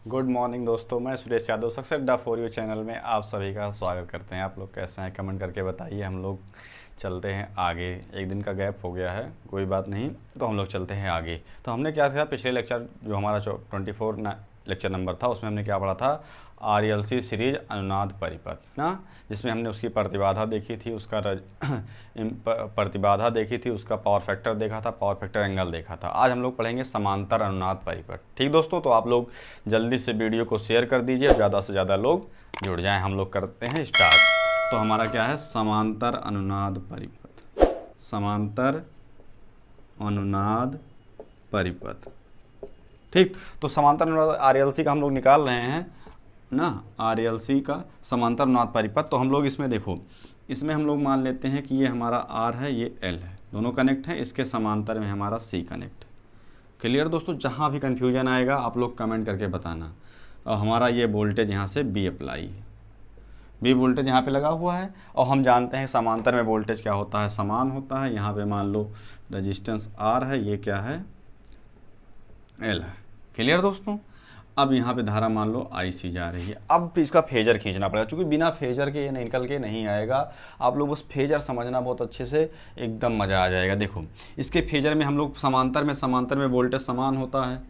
Good morning दोस्तों, मैं Suresh Yadav success डा फॉर यू चैनल में आप सभी का स्वागत करते हैं। आप लोग कैसे हैं कमेंट करके बताइए। हम लोग चलते हैं आगे। एक दिन का गैप हो गया है, कोई बात नहीं, तो हम लोग चलते हैं आगे। तो हमने क्या था, पिछले लेक्चर जो हमारा 24 लेक्चर नंबर था उसमें हमने क्या पढ़ा था, RLC सीरीज अनुनाद परिपथ ना, जिसमें हमने उसकी प्रतिबाधा देखी थी, उसका प्रतिबाधा देखी थी, उसका पावर फैक्टर देखा था, पावर फैक्टर एंगल देखा था। आज हम लोग पढ़ेंगे समांतर अनुनाद परिपथ। ठीक दोस्तों, तो आप लोग जल्दी से वीडियो को शेयर कर दीजिए, ज़्यादा से ज़्यादा लोग जुड़ जाएं। हम लोग करते हैं स्टार्ट। तो हमारा क्या है, समांतर अनुनाद परिपथ। समांतर अनुनाद परिपथ, ठीक। तो समांतर अनुनाद RLC का हम लोग निकाल रहे हैं ना, RLC का समांतर अनुनाद परिपथ। तो हम लोग इसमें देखो, इसमें हम लोग मान लेते हैं कि ये हमारा R है, ये L है, दोनों कनेक्ट हैं। इसके समांतर में हमारा C कनेक्ट। क्लियर दोस्तों, जहाँ भी कन्फ्यूजन आएगा आप लोग कमेंट करके बताना। और हमारा ये वोल्टेज यहाँ से B अप्लाई है, B वोल्टेज यहाँ पे लगा हुआ है। और हम जानते हैं समांतर में वोल्टेज क्या होता है, समान होता है। यहाँ पे मान लो रेजिस्टेंस R है, ये क्या है, L है। क्लियर दोस्तों, अब यहाँ पे धारा मान लो IC जा रही है। अब इसका फेजर खींचना पड़ेगा, क्योंकि बिना फेजर के ये निकल के नहीं आएगा। आप लोग बस फेजर समझना बहुत अच्छे से, एकदम मज़ा आ जाएगा। देखो, इसके फेजर में हम लोग समांतर में वोल्टेज समान होता है।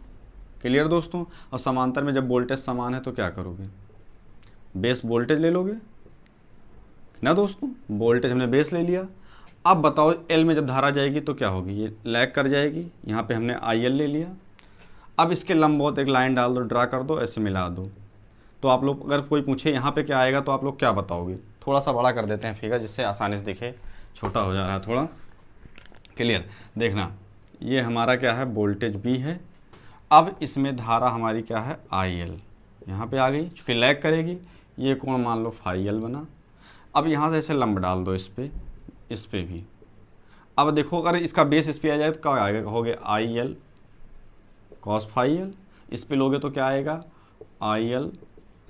क्लियर दोस्तों, और समांतर में जब वोल्टेज समान है तो क्या करोगे, बेस वोल्टेज ले लोगे ना दोस्तों। वोल्टेज हमने बेस ले लिया। अब बताओ L में जब धारा जाएगी तो क्या होगी, ये लैग कर जाएगी। यहाँ पे हमने IL ले लिया। अब इसके लंबवत एक लाइन डाल दो, ड्रा कर दो, ऐसे मिला दो। तो आप लोग अगर कोई पूछे यहाँ पे क्या आएगा तो आप लोग क्या बताओगे। थोड़ा सा बड़ा कर देते हैं फिगर, जिससे आसानी से दिखे, छोटा हो जा रहा है थोड़ा। क्लियर, देखना, ये हमारा क्या है, वोल्टेज B है। अब इसमें धारा हमारी क्या है, IL यहाँ पे आ गई, चूँकि लैग करेगी। ये कोण मान लो φL बना। अब यहाँ से ऐसे लंब डाल दो इस पे भी। अब देखो, अगर इसका बेस इस पे आ जाए तो क्या आएगा, कहोगे IL cos φL। इस पे लोगे तो क्या आएगा, IL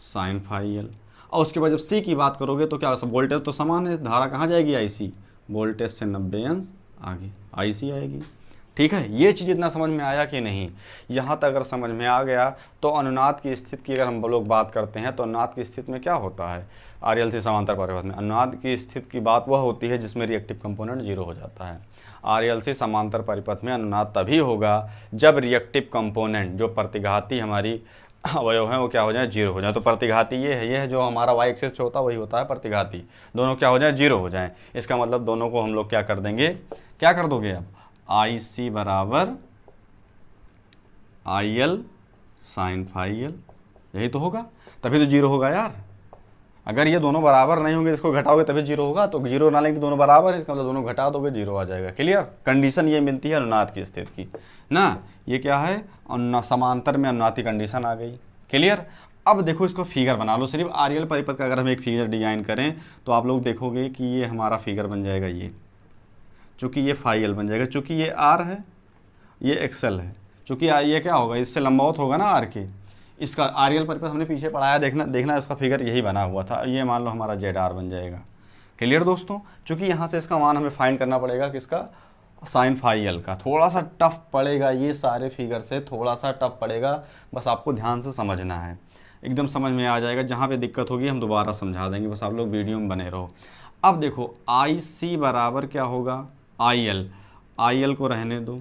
sin φL। और उसके बाद जब C की बात करोगे तो क्या, वोल्टेज तो समान है, धारा कहाँ जाएगी, IC, वोल्टेज से 90 अंश आगे IC आएगी। ठीक है, ये चीज़ इतना समझ में आया कि नहीं। यहाँ तक अगर समझ में आ गया तो अनुनाद की स्थिति की अगर हम लोग बात करते हैं तो अनुनाद की स्थिति में क्या होता है, RLC समांतर परिपथ में अनुनाद की स्थिति की बात वह होती है जिसमें रिएक्टिव कंपोनेंट 0 हो जाता है। RLC समांतर परिपथ में अनुनाद तभी होगा जब रिएक्टिव कंपोनेंट, जो प्रतिघाती हमारी अवयव हैं, वो क्या हो जाए, 0 हो जाए। तो प्रतिघाती ये है जो हमारा Y एक्सिस पे होता है, वही होता है प्रतिघाती। दोनों क्या हो जाए, 0 हो जाएं। इसका मतलब दोनों को हम लोग क्या कर देंगे, क्या कर दोगे, अब IC बराबर IL sin φL, यही तो होगा, तभी तो 0 होगा यार। अगर ये दोनों बराबर नहीं होंगे, इसको घटाओगे तभी 0 होगा। तो 0 ना लेंगे, दोनों बराबर है, इसका मतलब दोनों घटा दोगे 0 आ जाएगा। क्लियर, कंडीशन ये मिलती है अनुनाद की स्थिति की ना। ये क्या है, समांतर में अनुनाद की कंडीशन आ गई। क्लियर, अब देखो इसको फिगर बना लो। सिर्फ RL परिपथ का अगर हम एक फिगर डिजाइन करें तो आप लोग देखोगे कि ये हमारा फिगर बन जाएगा, ये चूँकि ये φL बन जाएगा, चूँकि ये R है, ये XL है, चूँकि ये क्या होगा, इससे लंबवत होगा ना R के। इसका RL परिपथ हमने पीछे पढ़ाया, देखना इसका फिगर यही बना हुआ था। ये मान लो हमारा ZR बन जाएगा। क्लियर दोस्तों, चूँकि यहाँ से इसका मान हमें फाइंड करना पड़ेगा, किसका, sin φL का। थोड़ा सा टफ पड़ेगा, ये सारे फिगर से थोड़ा सा टफ पड़ेगा, बस आपको ध्यान से समझना है, एकदम समझ में आ जाएगा। जहाँ पे दिक्कत होगी हम दोबारा समझा देंगे, बस आप लोग वीडियो में बने रहो। अब देखो IC बराबर क्या होगा, IL को रहने दो।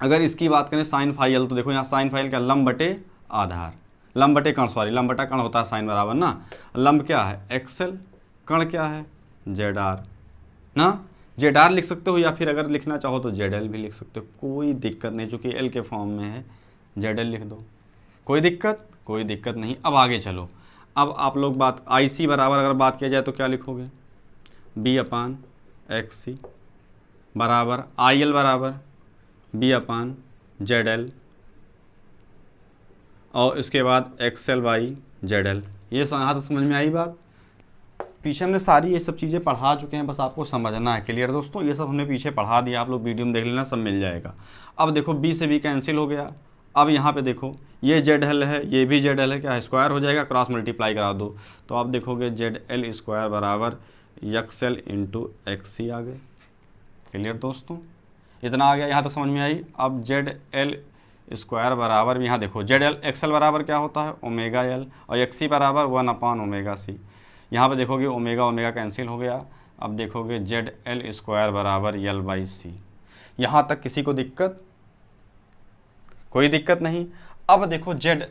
अगर इसकी बात करें sin φL, तो देखो यहाँ sin φL क्या, लंब बटे आधार, लंब बटे कण, सॉरी लंब बटा कण होता है साइन बराबर ना। लंब क्या है, XL, कण क्या है, ZR ना। ZR लिख सकते हो, या फिर अगर लिखना चाहो तो ZL भी लिख सकते हो, कोई दिक्कत नहीं, चूँकि L के फॉर्म में है, ZL लिख दो, कोई दिक्कत नहीं। अब आगे चलो, अब आप लोग बात IC बराबर अगर बात किया जाए तो क्या लिखोगे, B/XC बराबर IL बराबर B/ZL, और इसके बाद XL/ZL। ये यहाँ तक समझ में आई बात। पीछे हमने सारी ये सब चीज़ें पढ़ा चुके हैं, बस आपको समझना है। क्लियर दोस्तों, ये सब हमने पीछे पढ़ा दिया, आप लोग वीडियो में देख लेना, सब मिल जाएगा। अब देखो B से B कैंसिल हो गया। अब यहाँ पे देखो, ये ZL है, ये भी ZL है, क्या है, स्क्वायर हो जाएगा, क्रॉस मल्टीप्लाई करा दो तो आप देखोगे ZL स्क्वायर बराबर XL इंटू XC आ गए। क्लियर दोस्तों, इतना आ गया, यहाँ तक समझ में आई। अब ZL स्क्वायर बराबर, यहाँ देखो जेड एल एक्सएल बराबर क्या होता है ओमेगा एल, और एक्स सी बराबर 1 ओमेगा सी। यहाँ पे देखोगे ओमेगा ओमेगा कैंसिल हो गया। अब देखोगे जेड एल स्क्वायर बराबर एल बाई सी। यहाँ तक किसी को दिक्कत? कोई दिक्कत नहीं। अब देखो जेड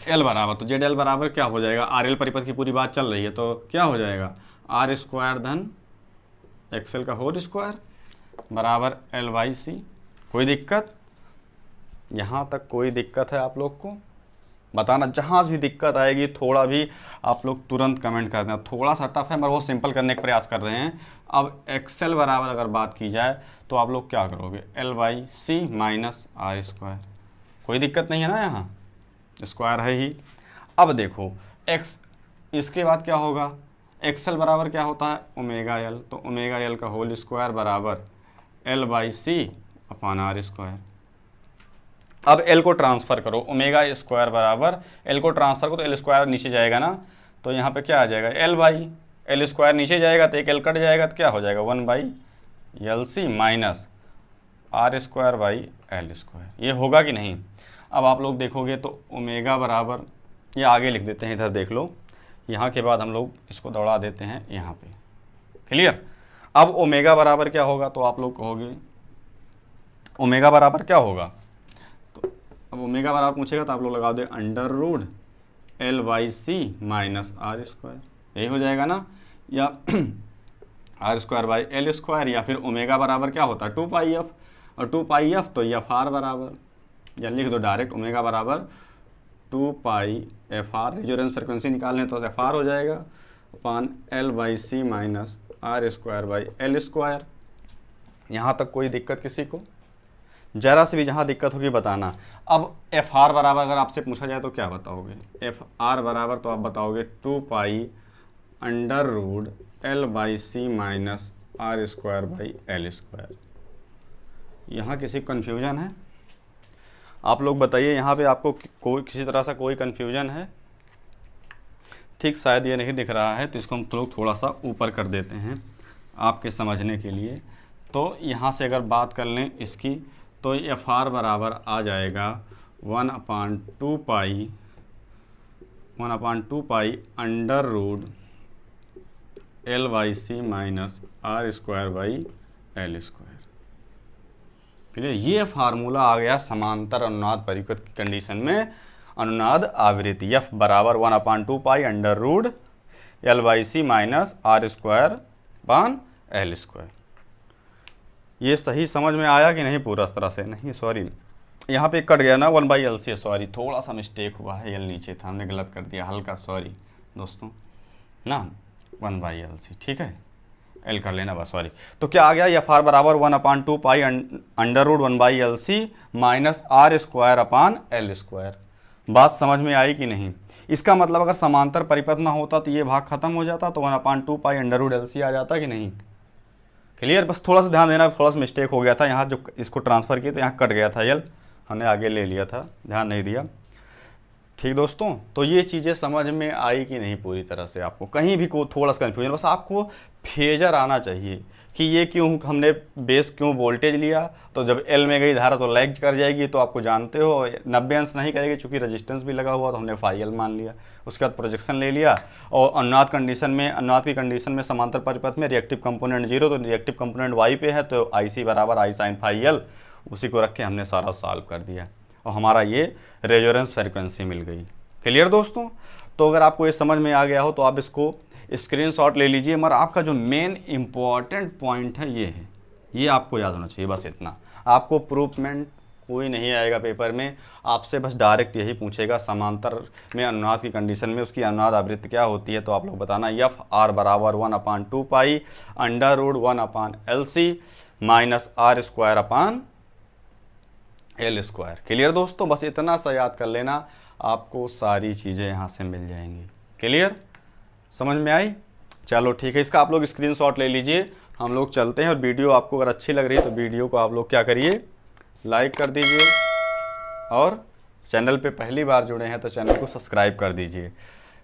एल बराबर, तो जेड एल बराबर क्या हो जाएगा, आर एल परिपथ की पूरी बात चल रही है, तो क्या हो जाएगा आर स्क्वायर धन एक्सएल का होल स्क्वायर बराबर एल बाई सी। कोई दिक्कत? यहाँ तक कोई दिक्कत है आप लोग को? बताना, जहाँ भी दिक्कत आएगी थोड़ा भी आप लोग तुरंत कमेंट कर देना। थोड़ा सा टफ है मगर वो सिंपल करने का प्रयास कर रहे हैं। अब एक्सएल बराबर अगर बात की जाए तो आप लोग क्या करोगे, L by C minus R square. कोई दिक्कत नहीं है ना, यहाँ स्क्वायर है ही। अब देखो एक्स, इसके बाद क्या होगा, एक्सएल बराबर क्या होता है ओमेगा एल, तो ओमेगा एल का होल स्क्वायर बराबर L by C upon R square. अब एल को ट्रांसफ़र करो, ओमेगा स्क्वायर बराबर एल को ट्रांसफ़र करो तो एल स्क्वायर नीचे जाएगा ना, तो यहाँ पे क्या आ जाएगा एल बाई एल स्क्वायर नीचे जाएगा तो एक एल कट जाएगा तो क्या हो जाएगा 1 by L C minus R square by L square. ये होगा कि नहीं? अब आप लोग देखोगे तो ओमेगा बराबर, ये आगे लिख देते हैं, इधर देख लो, यहाँ के बाद हम लोग इसको दौड़ा देते हैं यहाँ पे। क्लियर? अब ओमेगा बराबर क्या होगा, तो आप लोग कहोगे ओमेगा बराबर क्या होगा, तो अब ओमेगा बराबर पूछेगा तो आप लोग लगा दे under root L by C minus R square, यही हो जाएगा ना, या R square by L square, या फिर ओमेगा बराबर क्या होता है 2 पाई एफ, और 2 पाई एफ तो एफ आर बराबर, या लिख दो डायरेक्ट ओमेगा बराबर 2 pi F R, resonance frequency निकालने तो एफ आर हो जाएगा upon L by C minus R square by L square. यहाँ तक कोई दिक्कत किसी को? जरा से भी जहाँ दिक्कत होगी बताना। अब एफ आर बराबर अगर आपसे पूछा जाए तो क्या बताओगे, एफ आर बराबर तो आप बताओगे 2 pi under root L by C minus R square by L square. यहाँ किसी को कन्फ्यूजन है? आप लोग बताइए, यहाँ पे आपको कोई किसी तरह से कोई कन्फ्यूजन है? ठीक, शायद ये नहीं दिख रहा है तो इसको हम लोग थोड़ा सा ऊपर कर देते हैं आपके समझने के लिए। तो यहाँ से अगर बात कर लें इसकी, तो एफ आर बराबर आ जाएगा 1/2 pi under root L by C minus R square by L square. Clear? ये फार्मूला आ गया समांतर अनुनाद परिपथ की कंडीशन में अनुनाद आवृत्ति एफ बराबर 1/2 pi under root L by C minus R square upon L square. ये सही समझ में आया कि नहीं? पूरा तरह से नहीं, सॉरी यहाँ पे कट गया ना 1 बाई एल सी, सॉरी थोड़ा सा मिस्टेक हुआ है, एल नीचे था, हमने गलत कर दिया हल्का, सॉरी दोस्तों ना, 1 बाई एल सी, ठीक है, एल कर लेना बस, सॉरी। तो क्या आ गया, एफ आर बराबर 1/2 pi under root 1 by L C minus R square upon L square. बात समझ में आई कि नहीं? इसका मतलब अगर समांतर परिपथ ना होता तो ये भाग खत्म हो जाता, तो 1/2 pi under root L C आ जाता कि नहीं? क्लियर? बस थोड़ा सा ध्यान देना, थोड़ा सा मिस्टेक हो गया था यहाँ, जो इसको ट्रांसफ़र किया तो यहाँ कट गया था एल, हमने आगे ले लिया था, ध्यान नहीं दिया। ठीक दोस्तों, तो ये चीज़ें समझ में आई कि नहीं पूरी तरह से? आपको कहीं भी को थोड़ा सा कन्फ्यूजन, बस आपको फेजर आना चाहिए कि ये क्यों हमने बेस क्यों वोल्टेज लिया, तो जब एल में गई धारा तो लैग कर जाएगी, तो आपको जानते हो 90 अंश नहीं करेगी चूँकि रेजिस्टेंस भी लगा हुआ, तो हमने फाई एल मान लिया, उसके बाद प्रोजेक्शन ले लिया। और अनुनाद कंडीशन में, अनुनाद की कंडीशन में समांतर परिपथ में रिएक्टिव कंपोनेंट 0, तो रिएक्टिव कंपोनेंट वाई पे है, तो आई सी बराबर आई साइन फाई एल, उसी को रख के हमने सारा सॉल्व कर दिया और हमारा ये रेजोनेंस फ्रिक्वेंसी मिल गई। क्लियर दोस्तों? तो अगर आपको ये समझ में आ गया हो तो आप इसको स्क्रीनशॉट ले लीजिए, मगर आपका जो मेन इम्पॉर्टेंट पॉइंट है ये है, ये आपको याद होना चाहिए, बस इतना। आपको प्रूफ में कोई नहीं आएगा पेपर में, आपसे बस डायरेक्ट यही पूछेगा समांतर में अनुनाद की कंडीशन में उसकी अनुनाद आवृत्ति क्या होती है, तो आप लोग बताना एफ आर बराबर 1/2 pi under root 1 L C minus R square upon L square. Clear दोस्तों? बस इतना सा याद कर लेना, आपको सारी चीज़ें यहाँ से मिल जाएंगी। क्लियर? समझ में आई? चलो ठीक है, इसका आप लोग स्क्रीनशॉट ले लीजिए, हम लोग चलते हैं। और वीडियो आपको अगर अच्छी लग रही है तो वीडियो को आप लोग क्या करिए, लाइक कर दीजिए, और चैनल पे पहली बार जुड़े हैं तो चैनल को सब्सक्राइब कर दीजिए,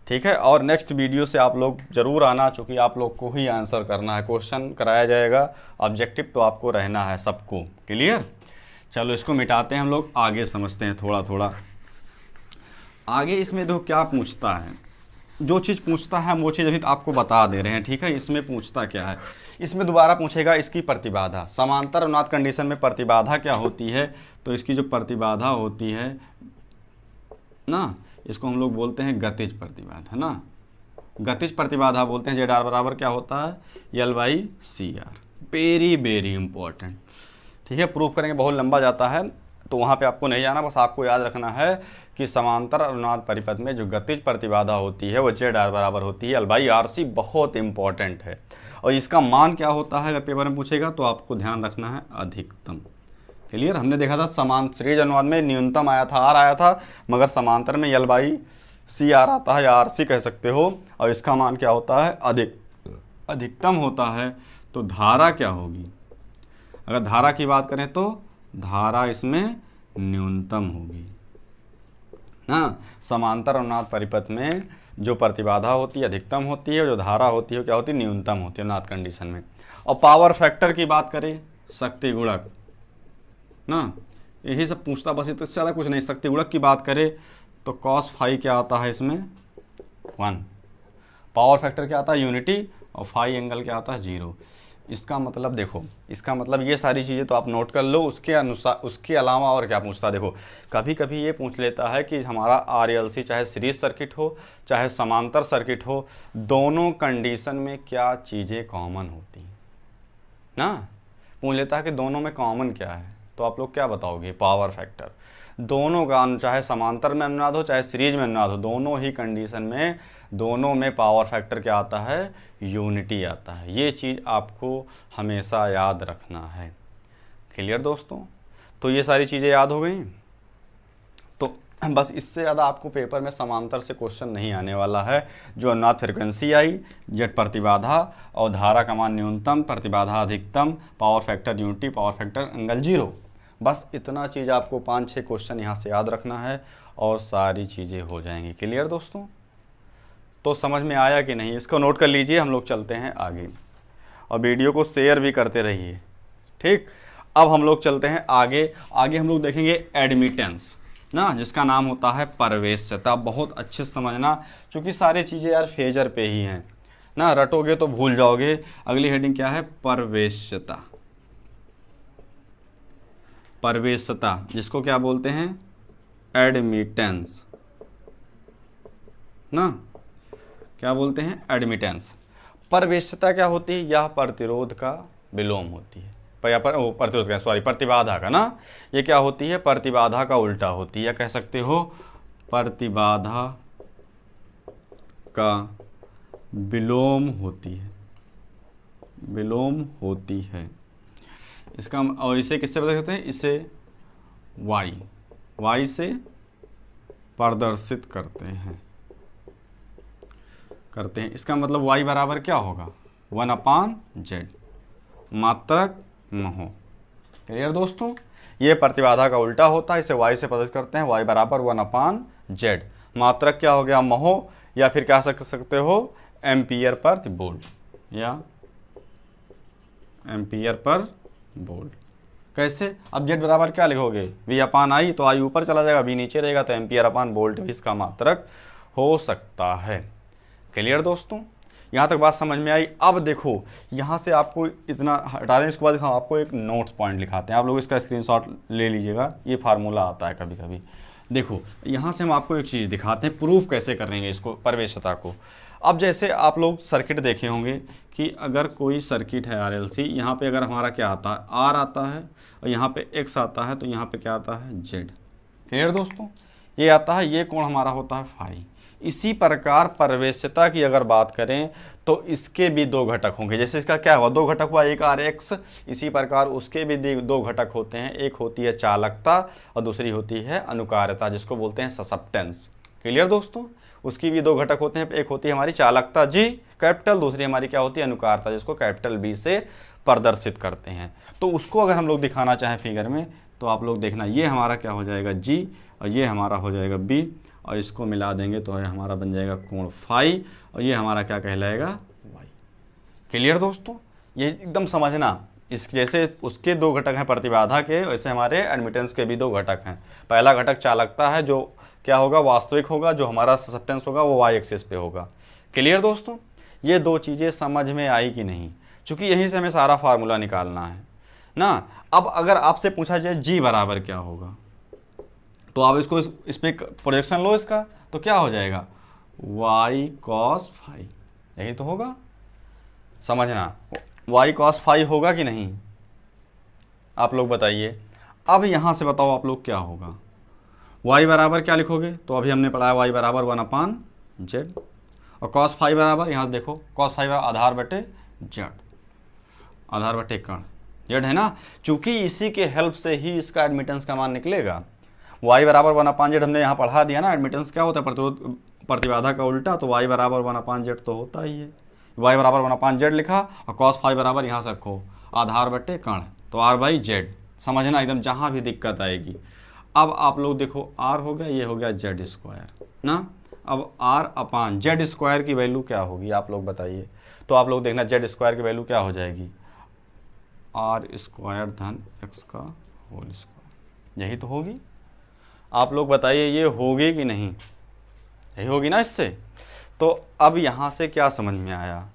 ठीक है। और नेक्स्ट वीडियो से आप लोग ज़रूर आना, चूँकि आप लोग को ही आंसर करना है, क्वेश्चन कराया जाएगा, ऑब्जेक्टिव तो आपको रहना है सबको। क्लियर? चलो इसको मिटाते हैं हम लोग, आगे समझते हैं थोड़ा थोड़ा। आगे इसमें देखो क्या पूछता है, जो चीज़ पूछता है हम वो चीज़ अभी आपको बता दे रहे हैं, ठीक है। इसमें पूछता क्या है, इसमें दोबारा पूछेगा इसकी प्रतिबाधा। समांतर अनुनाद कंडीशन में प्रतिबाधा क्या होती है, तो इसकी जो प्रतिबाधा होती है ना, इसको हम लोग बोलते हैं गतिज प्रतिबाधा ना, गतिज प्रतिबाधा बोलते हैं। जेड आर बराबर क्या होता है, L/CR। वेरी वेरी इंपॉर्टेंट, ठीक है। प्रूफ करेंगे, बहुत लंबा जाता है तो वहाँ पे आपको नहीं जाना, बस आपको याद रखना है कि समांतर अनुनाद परिपथ में जो गतिज प्रतिबाधा होती है वो जेड आर बराबर होती है L/RC। बहुत इंपॉर्टेंट है। और इसका मान क्या होता है अगर पेपर में पूछेगा तो आपको ध्यान रखना है अधिकतम। क्लियर, हमने देखा था समान सीरीज अनुनाद में न्यूनतम आया था, आर आया था, मगर समांतर में L/CR आता है या RC कह सकते हो। और इसका मान क्या होता है, अधिकतम होता है। तो धारा क्या होगी, अगर धारा की बात करें तो धारा इसमें न्यूनतम होगी ना। समांतर अनुनाद परिपथ में जो प्रतिबाधा होती है अधिकतम होती है, जो धारा होती है क्या होती है, न्यूनतम होती है अनुनाद कंडीशन में। और पावर फैक्टर की बात करें, शक्ति गुणक ना, यही सब पूछता, बस इससे ज़्यादा कुछ नहीं। शक्ति गुणक की बात करें तो cos फाई क्या आता है इसमें 1, पावर फैक्टर क्या आता है यूनिटी, और फाई एंगल क्या आता है 0। इसका मतलब देखो, इसका मतलब ये सारी चीज़ें तो आप नोट कर लो। उसके अनुसार उसके अलावा और क्या पूछता है, देखो कभी कभी ये पूछ लेता है कि हमारा RLC चाहे सीरीज सर्किट हो चाहे समांतर सर्किट हो, दोनों कंडीशन में क्या चीज़ें कॉमन होती हैं ना। पूछ लेता है कि दोनों में कॉमन क्या है, तो आप लोग क्या बताओगे, पावर फैक्टर। दोनों का चाहे समांतर में अनुनाद हो चाहे सीरीज में अनुनाद हो, दोनों ही कंडीशन में दोनों में पावर फैक्टर क्या आता है, यूनिटी आता है। ये चीज़ आपको हमेशा याद रखना है। क्लियर दोस्तों, तो ये सारी चीज़ें याद हो गई। तो बस इससे ज़्यादा आपको पेपर में समांतर से क्वेश्चन नहीं आने वाला है। जो अनुनाद फ्रिक्वेंसी आई, जेड प्रतिबाधा और धारा का मान न्यूनतम, प्रतिबाधा अधिकतम, power factor unity, power factor angle 0, बस इतना चीज़ आपको 5-6 क्वेश्चन यहाँ से याद रखना है और सारी चीज़ें हो जाएंगी। क्लियर दोस्तों, तो समझ में आया कि नहीं, इसको नोट कर लीजिए। हम लोग चलते हैं आगे और वीडियो को शेयर भी करते रहिए, ठीक। अब हम लोग चलते हैं आगे। आगे हम लोग देखेंगे एडमिटेंस ना, जिसका नाम होता है प्रवेश्यता। बहुत अच्छे से समझना, क्योंकि सारी चीज़ें यार फेजर पे ही हैं ना, रटोगे तो भूल जाओगे। अगली हेडिंग क्या है, प्रवेश्यता। प्रवेश्यता जिसको क्या बोलते हैं, एडमिटेंस ना, क्या बोलते हैं, एडमिटेंस। प्रवेश्यता क्या होती है, यह प्रतिरोध का विलोम होती है, या प्रतिरोध का, सॉरी, प्रतिबाधा का ना। ये क्या होती है, प्रतिबाधा का उल्टा होती है, या कह सकते हो प्रतिबाधा का विलोम होती है, विलोम होती है। इसका, और इसे किससे बता सकते हैं, इसे y से प्रदर्शित करते हैं। इसका मतलब y बराबर क्या होगा, 1/z, मात्रक महो। क्लियर दोस्तों, ये प्रतिबाधा का उल्टा होता है, इसे y से प्रदर्शित करते हैं। y बराबर 1/z, मात्रक क्या हो गया, महो, या फिर क्या सकते हो, एम्पियर पर वोल्ट, या एम्पियर पर वोल्ट। कैसे, अब z बराबर क्या लिखोगे, V/I, तो I ऊपर चला जाएगा, V नीचे रहेगा, तो एम्पियर/वोल्ट भी इसका मात्रक हो सकता है। क्लियर दोस्तों, यहाँ तक बात समझ में आई। अब देखो यहाँ से आपको इतना हटा लें, इसके बाद हम आपको एक नोट्स पॉइंट लिखाते हैं, आप लोग इसका स्क्रीनशॉट ले लीजिएगा। ये फार्मूला आता है कभी कभी। देखो यहाँ से हम आपको एक चीज़ दिखाते हैं, प्रूफ कैसे करेंगे इसको, प्रवेश्यता को। अब जैसे आप लोग सर्किट देखे होंगे कि अगर कोई सर्किट है RLC, यहाँ पे अगर हमारा क्या आता है, R आता है, और यहाँ पे X आता है, तो यहाँ पे क्या आता है, Z। क्लियर दोस्तों, ये आता है, ये कोण हमारा होता है फाई। इसी प्रकार प्रवेश्यता की अगर बात करें तो इसके भी दो घटक होंगे। जैसे इसका क्या हुआ, दो घटक हुआ, एक RX, इसी प्रकार उसके भी दो घटक होते हैं, एक होती है चालकता और दूसरी होती है अनुकार्यता, जिसको बोलते हैं ससेप्टेंस। क्लियर दोस्तों, उसकी भी दो घटक होते हैं, एक होती है हमारी चालकता G कैपिटल, दूसरी हमारी क्या होती है, अनुकार्यता, जिसको कैपिटल B से प्रदर्शित करते हैं। तो उसको अगर हम लोग दिखाना चाहें फिगर में, तो आप लोग देखना, ये हमारा क्या हो जाएगा G, और ये हमारा हो जाएगा B, और इसको मिला देंगे तो हमारा बन जाएगा कोण फाई, और ये हमारा क्या कहलाएगा, y। क्लियर दोस्तों, ये एकदम समझना, इस जैसे उसके दो घटक हैं प्रतिबाधा के, वैसे हमारे एडमिटेंस के भी दो घटक हैं। पहला घटक चालकता है, जो क्या होगा, वास्तविक होगा, जो हमारा ससेप्टेंस होगा वो वाई एक्सिस पे होगा। क्लियर दोस्तों, ये दो चीज़ें समझ में आई कि नहीं, चूँकि यहीं से हमें सारा फार्मूला निकालना है ना। अब अगर आपसे पूछा जाए जी बराबर क्या होगा, तो आप इसको इस पर प्रोजेक्शन लो इसका, तो क्या हो जाएगा, वाई कॉस फाई, यही तो होगा। समझना, वाई कॉस फाई होगा कि नहीं, आप लोग बताइए। अब यहाँ से बताओ आप लोग क्या होगा, y बराबर क्या लिखोगे, तो अभी हमने पढ़ा है y बराबर 1/z, और cos फाई बराबर, यहाँ देखो cos फाई बराबर आधार बटे z, आधार बटे कण z है ना। चूंकि इसी के हेल्प से ही इसका एडमिटेंस का मान निकलेगा। y बराबर 1/z हमने यहाँ पढ़ा दिया ना, एडमिटेंस क्या होता है, प्रतिरोध प्रतिबाधा का उल्टा, तो y बराबर 1/z तो होता ही है। y बराबर 1/z लिखा, और cos फाई बराबर यहाँ से रखो आधार बटे कण, तो r/z। समझना एकदम, जहाँ भी दिक्कत आएगी। अब आप लोग देखो, r हो गया, ये हो गया z स्क्वायर ना। अब r/z² की वैल्यू क्या होगी, आप लोग बताइए। तो आप लोग देखना, z स्क्वायर की वैल्यू क्या हो जाएगी, r² धन x का होल स्क्वायर, यही तो होगी। आप लोग बताइए, ये होगी कि नहीं, यही होगी ना इससे। तो अब यहाँ से क्या समझ में आया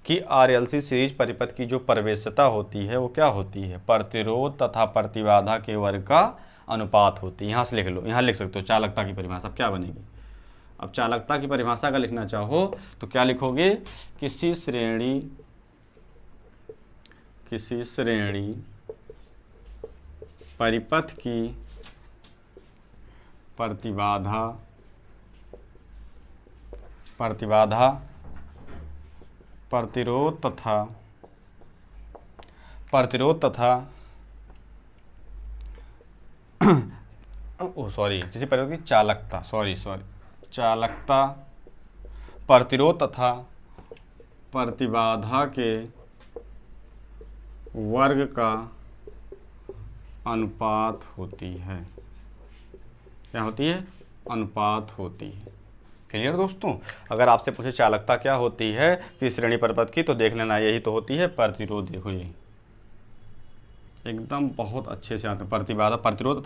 कि RLC सीरीज परिपथ की जो प्रवेश्यता होती है वो क्या होती है, प्रतिरोध तथा प्रतिबाधा के वर्ग का अनुपात होती है। यहाँ से लिख लो, यहाँ लिख सकते हो चालकता की परिभाषा क्या बनेगी। अब चालकता की परिभाषा का लिखना चाहो तो क्या लिखोगे, किसी श्रेणी परिपथ की प्रतिबाधा प्रतिरोध तथा किसी परिपथ की चालकता, चालकता प्रतिरोध तथा प्रतिबाधा के वर्ग का अनुपात होती है। क्या होती है, अनुपात होती है। क्लियर दोस्तों, अगर आपसे पूछे चालकता क्या होती है किस श्रेणी परिपथ की, तो देख लेना यही तो होती है प्रतिरोध। देखो ये एकदम बहुत अच्छे से आते हैं, प्रतिबाधा प्रतिरोध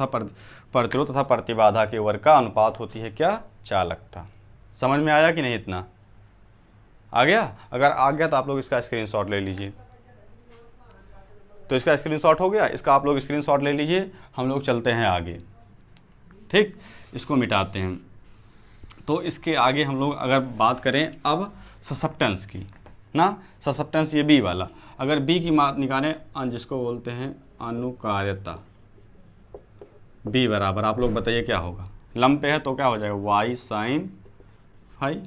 तथा प्रतिबाधा के वर्ग का अनुपात होती है क्या, चालकता। समझ में आया कि नहीं, इतना आ गया। अगर आ गया तो आप लोग इसका स्क्रीनशॉट ले लीजिए। तो इसका स्क्रीनशॉट हो गया, इसका आप लोग स्क्रीनशॉट ले लीजिए। हम लोग चलते हैं आगे, ठीक, इसको मिटाते हैं। तो इसके आगे हम लोग अगर बात करें अब ससेप्टेंस की ना, ससेप्टेंस ये बी वाला, अगर बी की बात निकालें, जिसको बोलते हैं अनुकार्यता, बी बराबर आप लोग बताइए क्या होगा, लंब पे है तो क्या हो जाएगा, वाई साइन फाई।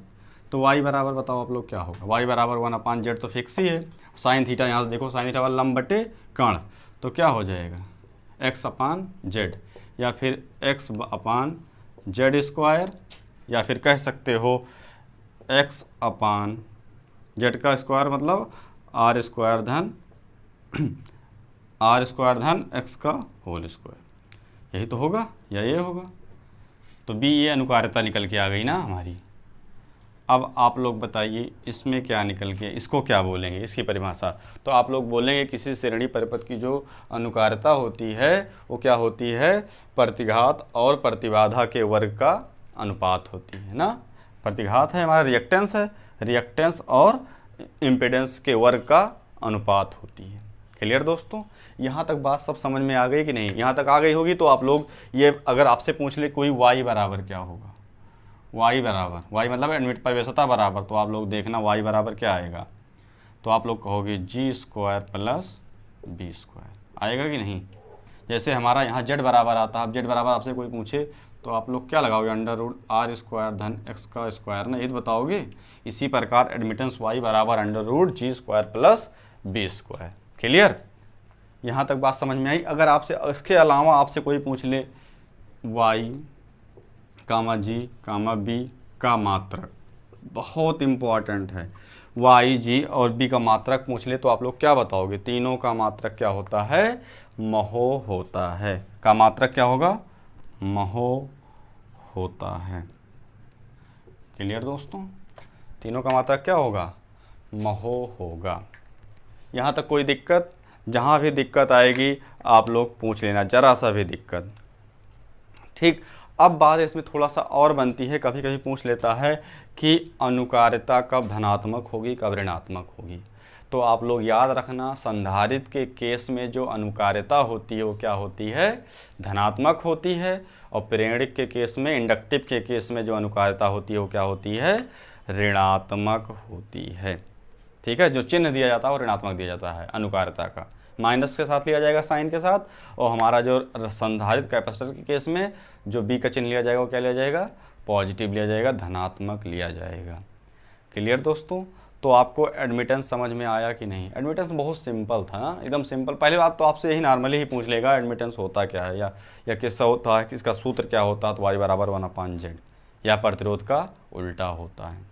तो वाई बराबर बताओ आप लोग क्या होगा, वाई बराबर 1/z तो फिक्स ही है। साइन थीटा यहाँ से देखो, साइन थीटा वाला लंब बटे कण, तो क्या हो जाएगा x/z, या फिर x/z², या फिर कह सकते हो x/z का स्क्वायर, मतलब r² धन x का होल स्क्वायर, यही तो होगा या ये होगा। तो बी, ये अनुकार्यता निकल के आ गई ना हमारी। अब आप लोग बताइए इसमें क्या निकल के, इसको क्या बोलेंगे, इसकी परिभाषा। तो आप लोग बोलेंगे किसी श्रेणी परिपथ की जो अनुकार्यता होती है वो क्या होती है, प्रतिघात और प्रतिबाधा के वर्ग का अनुपात होती है ना। प्रतिघात है हमारा रिएक्टेंस है, रिएक्टेंस और इम्पीडेंस के वर्ग का अनुपात होती है। क्लियर दोस्तों, यहाँ तक बात सब समझ में आ गई कि नहीं, यहाँ तक आ गई होगी। तो आप लोग ये अगर आपसे पूछ ले कोई y बराबर क्या होगा, y बराबर, y मतलब एडमिट प्रवेश्यता बराबर, तो आप लोग देखना y बराबर क्या आएगा, तो आप लोग कहोगे g² + b² आएगा कि नहीं। जैसे हमारा यहाँ z बराबर आता है, अब z बराबर आपसे कोई पूछे तो आप लोग क्या लगाओगे, √r² धन x का स्क्वायर ना, ये तो बताओगे। इसी प्रकार एडमिटेंस y बराबर √g² + b²। क्लियर, यहाँ तक बात समझ में आई। अगर आपसे इसके अलावा आपसे कोई पूछ ले y, g, b का मात्रक, बहुत इम्पॉर्टेंट है, y, g और b का मात्रक पूछ ले तो आप लोग क्या बताओगे, तीनों का मात्रक क्या होता है, महो होता है। का मात्रक क्या होगा, महो होता है। क्लियर दोस्तों, तीनों का मात्रक क्या होगा, महो होगा। यहाँ तक कोई दिक्कत जहाँ भी दिक्कत आएगी आप लोग पूछ लेना, ज़रा सा भी दिक्कत। ठीक, अब बात इसमें थोड़ा सा और बनती है, कभी कभी पूछ लेता है कि अनुकार्यता कब धनात्मक होगी कब ऋणात्मक होगी। तो आप लोग याद रखना, संधारित्र के केस में जो अनुकार्यता होती है वो क्या होती है, धनात्मक होती है, और प्रेरक के केस में, इंडक्टिव के केस में जो अनुकार्यता होती है वो क्या होती है, ऋणात्मक होती है। ठीक है, जो चिन्ह दिया जाता है वो ऋणात्मक दिया जाता है अनुकार्यता का, माइनस के साथ लिया जाएगा साइन के साथ, और हमारा जो संधारित्र कैपेसिटर के केस में जो बी का चिन्ह लिया जाएगा वो क्या लिया जाएगा, पॉजिटिव लिया जाएगा, धनात्मक लिया जाएगा। क्लियर दोस्तों? तो आपको एडमिटेंस समझ में आया कि नहीं? एडमिटेंस बहुत सिंपल था ना, एकदम सिंपल। पहले बात तो आपसे यही नॉर्मली ही पूछ लेगा एडमिटेंस होता क्या है, या किसका होता है, किसका सूत्र क्या होता है, तो y बराबर 1/z, या प्रतिरोध का उल्टा होता है।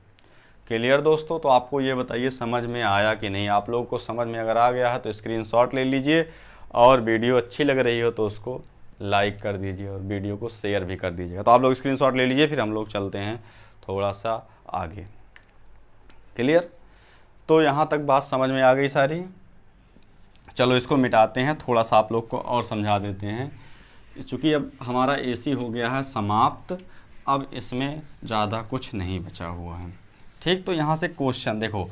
क्लियर दोस्तों? तो आपको ये बताइए समझ में आया कि नहीं? आप लोगों को समझ में अगर आ गया है तो स्क्रीनशॉट ले लीजिए, और वीडियो अच्छी लग रही हो तो उसको लाइक कर दीजिए और वीडियो को शेयर भी कर दीजिएगा। तो आप लोग स्क्रीनशॉट ले लीजिए, फिर हम लोग चलते हैं थोड़ा सा आगे। क्लियर? तो यहाँ तक बात समझ में आ गई सारी। चलो इसको मिटाते हैं, थोड़ा सा आप लोग को और समझा देते हैं। चूँकि अब हमारा एसी हो गया है समाप्त, अब इसमें ज़्यादा कुछ नहीं बचा हुआ है। ठीक, तो यहाँ से क्वेश्चन देखो,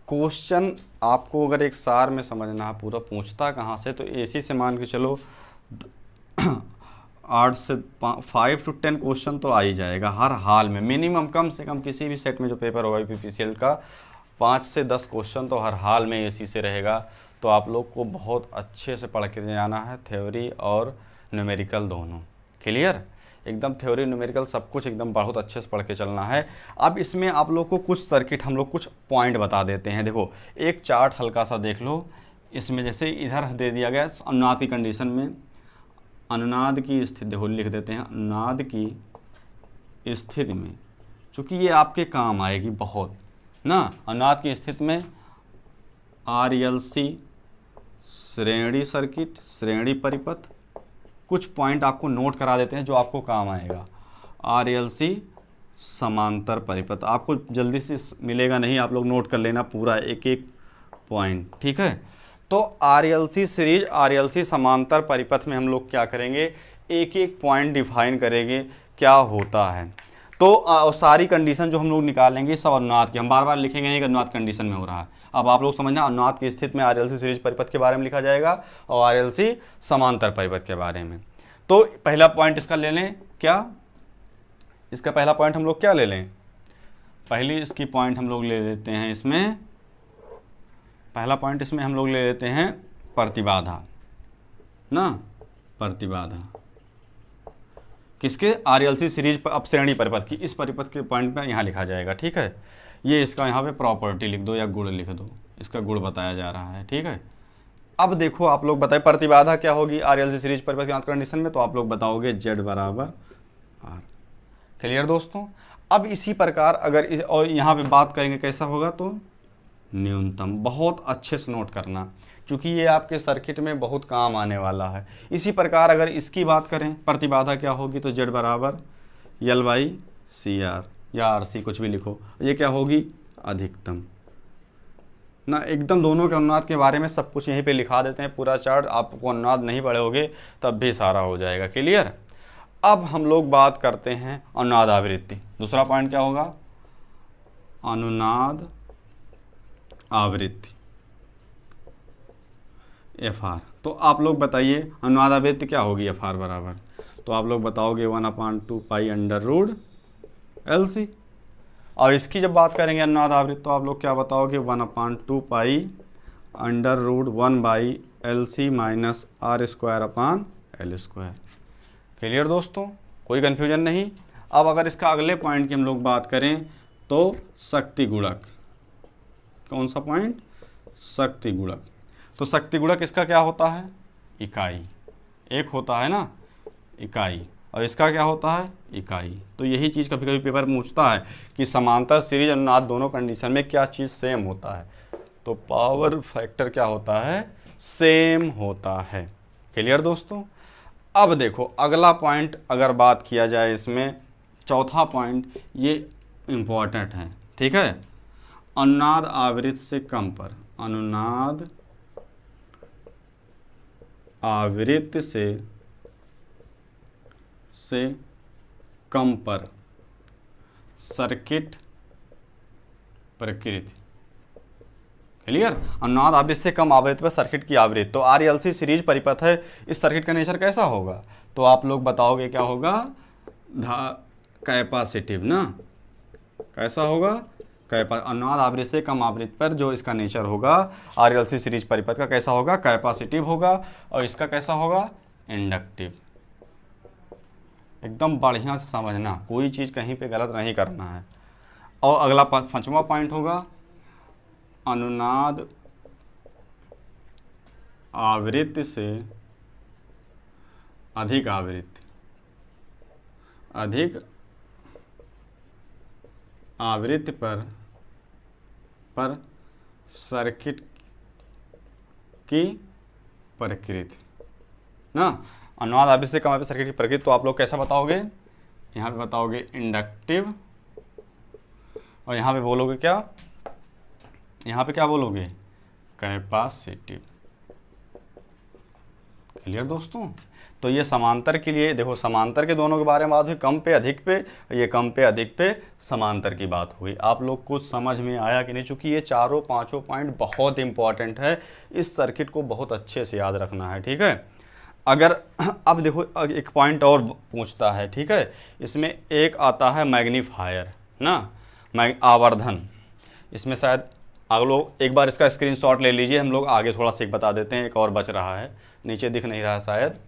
क्वेश्चन आपको अगर एक सार में समझना है पूरा, पूछता कहाँ से, तो एसी से मान के चलो 8 से 5 to 10 क्वेश्चन तो आ ही जाएगा हर हाल में, मिनिमम कम से कम किसी भी सेट में जो पेपर होगा यूपीपीसीएल का 5 से 10 क्वेश्चन तो हर हाल में एसी से रहेगा। तो आप लोग को बहुत अच्छे से पढ़ के जाना है, थ्योरी और न्यूमेरिकल दोनों। क्लियर? एकदम थ्योरी न्यूमेरिकल सब कुछ एकदम बहुत अच्छे से पढ़ के चलना है। अब इसमें आप लोग को कुछ सर्किट, हम लोग कुछ पॉइंट बता देते हैं। देखो एक चार्ट हल्का सा देख लो, इसमें जैसे इधर दे दिया गया अनुनाद की कंडीशन में, अनुनाद की स्थिति देखो लिख देते हैं, अनुनाद की स्थिति में, चूँकि ये आपके काम आएगी बहुत ना, अनुनाद की स्थिति में RLC श्रेणी सर्किट, श्रेणी परिपथ, कुछ पॉइंट आपको नोट करा देते हैं जो आपको काम आएगा। RLC समांतर परिपथ आपको जल्दी से मिलेगा नहीं, आप लोग नोट कर लेना पूरा एक एक पॉइंट। ठीक है, तो RLC सीरीज, RLC समांतर परिपथ में हम लोग क्या करेंगे, एक एक पॉइंट डिफाइन करेंगे क्या होता है। तो सारी कंडीशन जो हम लोग निकालेंगे सब अनुनाद की, हम बार बार लिखेंगे नहीं कि अनुनाद कंडीशन में हो रहा है। अब आप लोग समझना, अनुनाद की स्थिति में RLC सीरीज परिपथ के बारे में लिखा जाएगा और RLC समांतर परिपथ के बारे में। तो पहला पॉइंट इसका ले लें, क्या इसका पहला पॉइंट हम लोग क्या ले लें, पहली इसकी पॉइंट हम लोग ले लेते हैं, इसमें पहला पॉइंट इसमें हम लोग ले लेते हैं प्रतिबाधा ना, प्रतिबाधा किसके, RLC सीरीज पर, अब श्रेणी परिपथ की, इस परिपथ के पॉइंट पे यहाँ लिखा जाएगा। ठीक है, ये इसका यहाँ पे प्रॉपर्टी लिख दो या गुण लिख दो, इसका गुण बताया जा रहा है। ठीक है, अब देखो आप लोग बताए प्रतिबाधा क्या होगी RLC सीरीज परिपथ की कंडीशन में, तो आप लोग बताओगे Z बराबर R। क्लियर दोस्तों? अब इसी प्रकार अगर और यहाँ पे बात करेंगे कैसा होगा, तो न्यूनतम, बहुत अच्छे से नोट करना क्योंकि ये आपके सर्किट में बहुत काम आने वाला है। इसी प्रकार अगर इसकी बात करें प्रतिबाधा क्या होगी, तो Z बराबर L/CR या RC कुछ भी लिखो, ये क्या होगी, अधिकतम ना। एकदम दोनों के अनुनाद के बारे में सब कुछ यहीं पे लिखा देते हैं, पूरा चार्ट, आपको अनुनाद नहीं पढ़े होगे तब भी सारा हो जाएगा। क्लियर? अब हम लोग बात करते हैं अनुनाद आवृत्ति। दूसरा पॉइंट क्या होगा, अनुनाद आवृत्ति FR। तो आप लोग बताइए अनुनाद आवृत्ति क्या होगी FR बराबर, तो आप लोग बताओगे 1/2 पाई √LC। और इसकी जब बात करेंगे अनुनाद आवृत्ति तो आप लोग क्या बताओगे, 1/2 पाई √1/LC माइनस R²/L²। क्लियर दोस्तों? कोई कन्फ्यूजन नहीं? अब अगर इसका अगले पॉइंट की हम लोग बात करें तो शक्ति गुणक, कौन सा पॉइंट, शक्ति गुणक। तो शक्ति गुणक इसका क्या होता है, इकाई, एक होता है ना इकाई, और इसका क्या होता है, इकाई। तो यही चीज़ कभी कभी पेपर में पूछता है कि समांतर सीरीज अनुनाद दोनों कंडीशन में क्या चीज़ सेम होता है, तो पावर फैक्टर क्या होता है, सेम होता है। क्लियर दोस्तों? अब देखो अगला पॉइंट अगर बात किया जाए इसमें, चौथा पॉइंट ये इम्पॉर्टेंट है। ठीक है, अनुनाद आवृत्ति से कम पर, अनुनाद आवृत्ति से कम पर सर्किट प्रकृति। क्लियर। अनुनाद आवृत्ति से कम आवृत्ति पर सर्किट की आवृत्ति, तो RLC सीरीज परिपथ है, इस सर्किट का नेचर कैसा होगा? तो आप लोग बताओगे क्या होगा? कैपेसिटिव ना, कैसा होगा? अनुनाद आवृत्ति से कम आवृत्ति पर जो इसका नेचर होगा RLC सीरीज परिपथ का कैसा होगा? कैपेसिटिव होगा। और इसका कैसा होगा? इंडक्टिव। एकदम बढ़िया से समझना, कोई चीज़ कहीं पे गलत नहीं करना है। और अगला 5वां पॉइंट होगा अनुनाद आवृत्ति से अधिक आवृत्ति पर सर्किट की प्रकृति ना। अनुनाद आवृत्ति से कम आवृत्ति सर्किट की प्रकृति, तो आप लोग कैसा बताओगे? यहाँ पे बताओगे इंडक्टिव, और यहाँ पे बोलोगे क्या? यहाँ पे क्या बोलोगे? कैपेसिटिव। क्लियर दोस्तों। तो ये समांतर के लिए देखो, समांतर के दोनों के बारे में बात हुई, कम पे अधिक पे, ये कम पे अधिक पे समांतर की बात हुई। आप लोग को समझ में आया कि नहीं? चूंकि ये चारों पांचों पॉइंट बहुत इंपॉर्टेंट है, इस सर्किट को बहुत अच्छे से याद रखना है, ठीक है। अगर अब देखो एक पॉइंट और पूछता है, ठीक है, इसमें एक आता है मैग्नीफायर ना, आवर्धन। इसमें शायद आप लोग एक बार इसका स्क्रीनशॉट ले लीजिए, हम लोग आगे थोड़ा सा एक बता देते हैं। एक और बच रहा है, नीचे दिख नहीं रहा है शायद।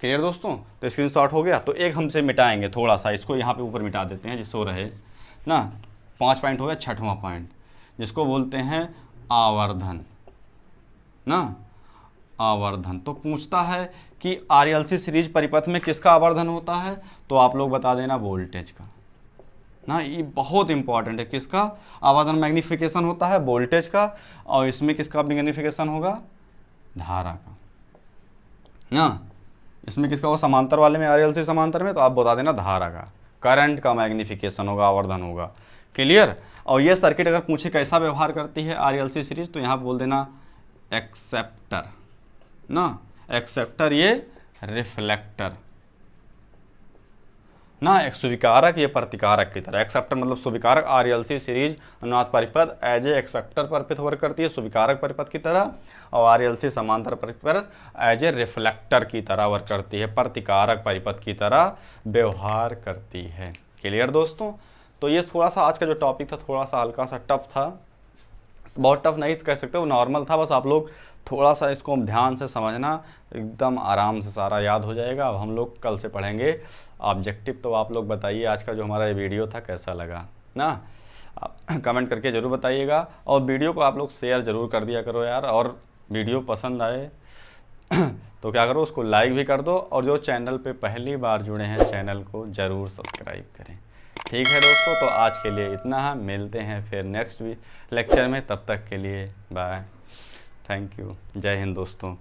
क्लियर दोस्तों। तो स्क्रीनशॉट हो गया, तो एक हमसे मिटाएंगे थोड़ा सा, इसको यहाँ पे ऊपर मिटा देते हैं जिससे हो रहे ना। 5 पॉइंट हो गया। 6वां पॉइंट जिसको बोलते हैं आवर्धन ना, आवर्धन। तो पूछता है कि RLC सीरीज परिपथ में किसका आवर्धन होता है? तो आप लोग बता देना वोल्टेज का ना, ये बहुत इंपॉर्टेंट है। किसका आवर्धन मैग्निफिकेशन होता है? वोल्टेज का। और इसमें किसका मैग्निफिकेशन होगा? धारा का ना। इसमें किसका होगा? समांतर वाले में, RLC समांतर में, तो आप बता देना धारा का, करंट का मैग्निफिकेशन होगा, आवर्धन होगा। क्लियर। और ये सर्किट अगर पूछे कैसा व्यवहार करती है RLC सीरीज, तो यहाँ बोल देना एक्सेप्टर ना, एक्सेप्टर ये रिफ्लेक्टर ना, एक स्वीकारक ये प्रतिकारक की तरह। एक्सेप्टर मतलब स्वीकारक, RLC सीरीज अनुनाद परिपथ एज ए एक्सेप्टर परिपथ वर्क करती है, स्वीकारक परिपथ की तरह। और RLC समांतर परिपथ एज ए रिफ्लेक्टर की तरह वर्क करती है, प्रतिकारक परिपथ की तरह व्यवहार करती है। क्लियर दोस्तों। तो ये थोड़ा सा आज का जो टॉपिक था, थोड़ा सा हल्का सा टफ था, बहुत टफ नहीं कह सकते, वो नॉर्मल था। बस आप लोग थोड़ा सा इसको ध्यान से समझना, एकदम आराम से सारा याद हो जाएगा। अब हम लोग कल से पढ़ेंगे ऑब्जेक्टिव। तो आप लोग बताइए आज का जो हमारा ये वीडियो था कैसा लगा ना, आप कमेंट करके ज़रूर बताइएगा। और वीडियो को आप लोग शेयर ज़रूर कर दिया करो यार, और वीडियो पसंद आए तो क्या करो, उसको लाइक भी कर दो। और जो चैनल पे पहली बार जुड़े हैं, चैनल को ज़रूर सब्सक्राइब करें। ठीक है दोस्तों, तो आज के लिए इतना है, मिलते हैं फिर नेक्स्ट लेक्चर में। तब तक के लिए बाय, थैंक यू, जय हिंद दोस्तों।